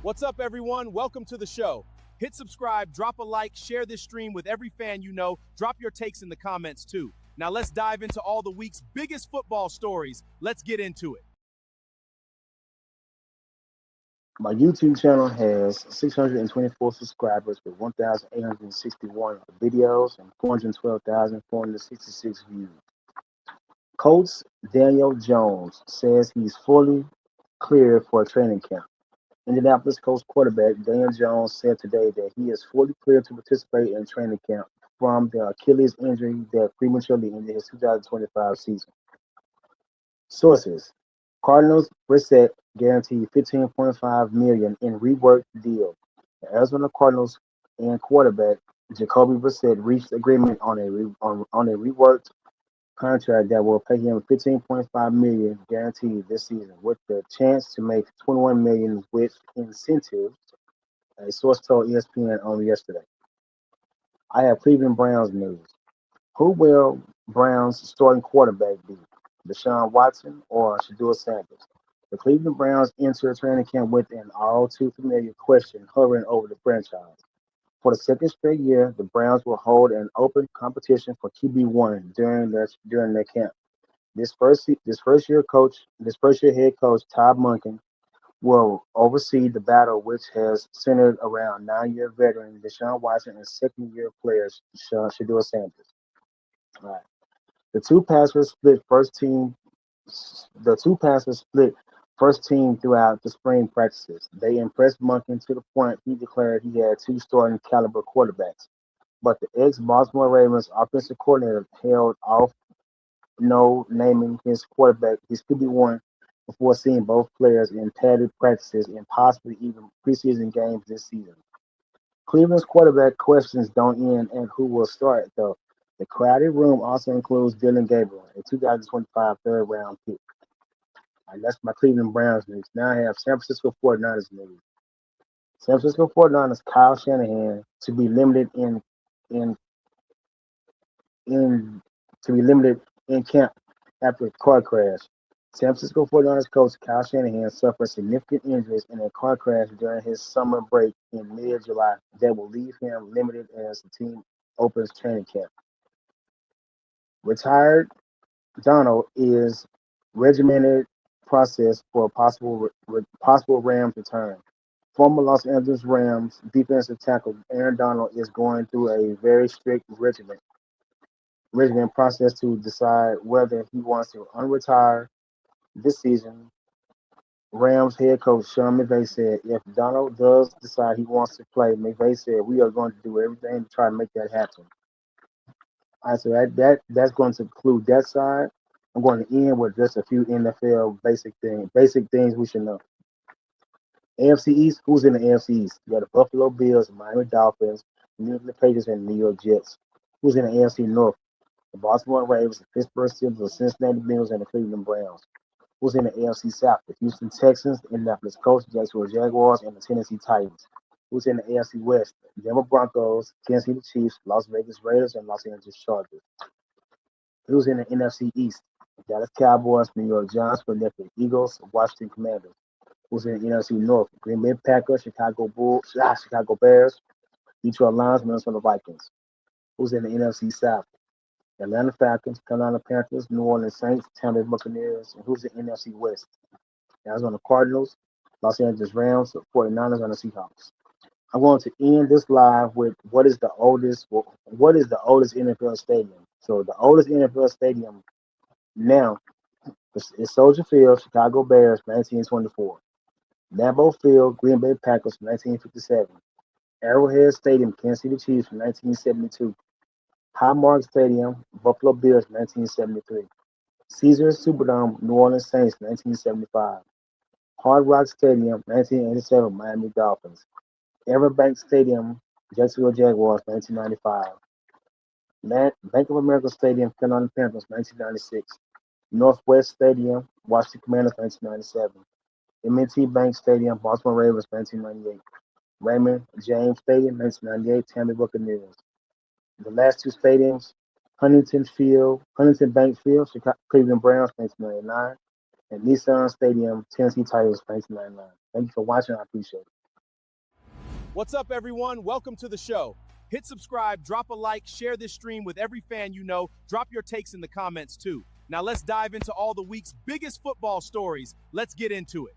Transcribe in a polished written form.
What's up, everyone? Welcome to the show. Hit subscribe, drop a like, share this stream with every fan you know. Drop your takes in the comments, too. Now let's dive into all the week's biggest football stories. Let's get into it. My YouTube channel has 624 subscribers with 1,861 videos and 412,466 views. Coach Daniel Jones says he's fully clear for a training camp. Indianapolis Colts quarterback Daniel Jones said today that he is fully clear to participate in training camp from the Achilles injury that prematurely ended his 2025 season. Sources: Cardinals Brissett guaranteed $15.5 million in reworked deal. The Arizona Cardinals and quarterback Jacoby Brissett reached agreement on a reworked contract that will pay him $15.5 million guaranteed this season, with the chance to make $21 million with incentives. A source told ESPN on yesterday. I have Cleveland Browns news. Who will Browns starting quarterback be? Deshaun Watson or Shedeur Sanders? The Cleveland Browns enter training camp with an all too familiar question hovering over the franchise. For the second straight year, the Browns will hold an open competition for QB1 during their camp. This first year head coach Todd Monken will oversee the battle, which has centered around 9-year veteran Deshaun Watson and second-year player Shedeur Sanders. All right. The two passers split first team throughout the spring practices. They impressed Monken to the point he declared he had two starting caliber quarterbacks. But the ex-Baltimore Ravens offensive coordinator held off naming his quarterback his QB1 before seeing both players in padded practices and possibly even preseason games this season. Cleveland's quarterback questions don't end at who will start, though. The crowded room also includes Dylan Gabriel, a 2025 third-round pick. And that's my Cleveland Browns news. Now I have San Francisco 49ers news. San Francisco 49ers Kyle Shanahan to be limited in camp after a car crash. San Francisco 49ers coach Kyle Shanahan suffered significant injuries in a car crash during his summer break in mid-July that will leave him limited as the team opens training camp. Retired Donald is regimented process for possible Rams return. Former Los Angeles Rams defensive tackle Aaron Donald is going through a very strict regimen process to decide whether he wants to unretire this season. Rams head coach Sean McVay said if Donald does decide he wants to play, McVay said we are going to do everything to try to make that happen. All right, so that's going to conclude that side. I'm going to end with just a few NFL basic things we should know. AFC East, who's in the AFC East? You got the Buffalo Bills, Miami Dolphins, New England Patriots, and New York Jets. Who's in the AFC North? The Baltimore Ravens, the Pittsburgh Steelers, the Cincinnati Bengals, and the Cleveland Browns. Who's in the AFC South? The Houston Texans, the Indianapolis Colts, Jacksonville Jaguars, and the Tennessee Titans. Who's in the AFC West? The Denver Broncos, Kansas City Chiefs, Las Vegas Raiders, and Los Angeles Chargers. Who's in the NFC East? The Dallas Cowboys, New York Giants, Philadelphia Eagles, Washington Commanders. Who's in the NFC North? Green Bay Packers, Chicago Bears, Detroit Lions, Minnesota Vikings. Who's in the NFC South? Atlanta Falcons, Carolina Panthers, New Orleans Saints, Tampa Bay Buccaneers, and who's in the NFC West? Arizona Cardinals, Los Angeles Rams, the 49ers, and the Seahawks. I'm going to end this live with what is the oldest NFL stadium. So the oldest NFL stadium now is Soldier Field, Chicago Bears, 1924. Lambeau Field, Green Bay Packers, 1957. Arrowhead Stadium, Kansas City Chiefs, 1972. Highmark Stadium, Buffalo Bills, 1973. Caesars Superdome, New Orleans Saints, 1975. Hard Rock Stadium, 1987, Miami Dolphins. Everbank Stadium, Jacksonville Jaguars, 1995. Bank of America Stadium, Carolina Panthers, 1996. Northwest Stadium, Washington Commanders, 1997. M&T Bank Stadium, Baltimore Ravens, 1998. Raymond James Stadium, 1998, Tampa Bay Buccaneers. The last two stadiums, Huntington Bank Field, Cleveland Browns, 1999, and Nissan Stadium, Tennessee Titans, 1999. Thank you for watching. I appreciate it. What's up, everyone? Welcome to the show. Hit subscribe, drop a like, share this stream with every fan you know. Drop your takes in the comments too. Now let's dive into all the week's biggest football stories. Let's get into it.